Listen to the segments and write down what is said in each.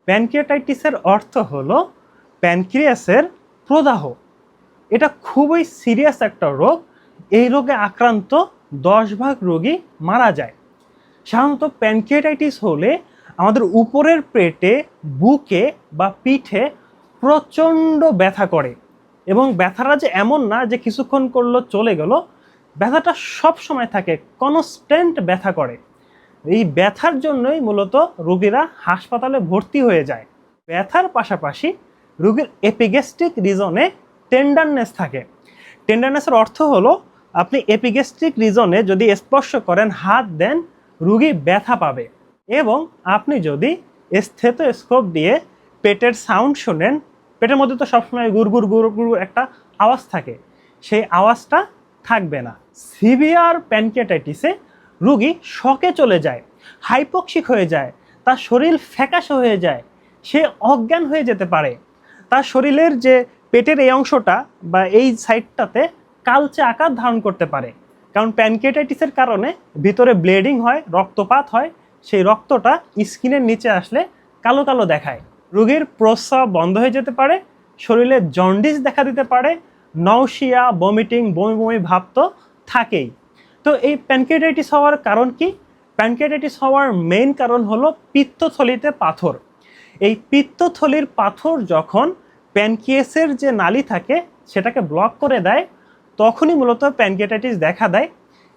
প্যানক্রিয়াটাইটিসের অর্থ হলো প্যানক্রিয়াসের প্রদাহ। এটা খুবই সিরিয়াস একটা রোগ। এই রোগে আক্রান্ত 10 ভাগ রোগী মারা যায়। সাধারণত প্যানক্রিয়াটাইটিস হলে আমাদের উপরের পেটে, বুকে বা পিঠে প্রচণ্ড ব্যথা করে, এবং ব্যথাটা যে এমন না যে কিছুক্ষণ করলো চলে গেল, ব্যথাটা সব সময় থাকে, কনস্ট্যান্ট ব্যথা করে। এই ব্যথার জন্যই মূলত রোগীরা হাসপাতালে ভর্তি হয়ে যায়। ব্যথার পাশাপাশি রোগীর এপিগ্যাস্ট্রিক রিজনে টেন্ডারনেস থাকে। টেন্ডারনেসের অর্থ হলো আপনি এপিগ্যাস্ট্রিক রিজনে যদি স্পর্শ করেন, হাত দেন, রোগী ব্যথা পাবে। এবং আপনি যদি স্টেথোস্কোপ দিয়ে পেটের সাউন্ড শোনেন, পেটের মধ্যে তো সবসময় গুড়গুড় গুড়গুড় একটা আওয়াজ থাকে, সেই আওয়াজটা থাকবে না। সিভিয়ার প্যানক্রিয়াটাইটিসে রোগী শকে চলে যায়, হাইপোক্সিক হয়ে যায়, তার শরীর ফ্যাকাশে হয়ে যায়, সে অজ্ঞান হয়ে যেতে পারে। তার শরীরের যে পেটের এই অংশটা বা এই সাইডটাতে কালচে আকার ধারণ করতে পারে, কারণ প্যানক্রিয়াটাইটিসের কারণে ভিতরে ব্লিডিং হয়, রক্তপাত হয়, সেই রক্তটা স্কিনের নিচে আসলে কালো কালো দেখায়। রোগীর প্রস্রাব বন্ধ হয়ে যেতে পারে, শরীরে জন্ডিস দেখা দিতে পারে, নওশিয়া, বমিটিং, বমি বমি ভাব তো থাকেই। তো এই প্যানক্রিয়াটাইটিস হওয়ার কারণ কি? প্যানক্রিয়াটাইটিস হওয়ার মেইন কারণ হলো পিত্তথলিতে পাথর। এই পিত্তথলির পাথর যখন প্যানক্রিয়াসের যে নালী থাকে সেটাকে ব্লক করে দেয়, তখনই মূলত প্যানক্রিয়াটাইটিস দেখা দেয়।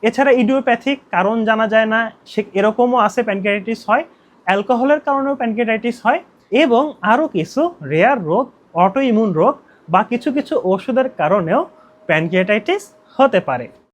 এছাড়া ইডিওপ্যাথিক কারণ জানা যায় না, সে এরকমও আছে প্যানক্রিয়াটাইটিস হয়, অ্যালকোহলের কারণেও প্যানক্রিয়াটাইটিস হয়, এবং আরও কিছু রেয়ার রোগ, অটো ইমিউন রোগ বা কিছু কিছু ওষুধের কারণেও প্যানক্রিয়াটাইটিস হতে পারে।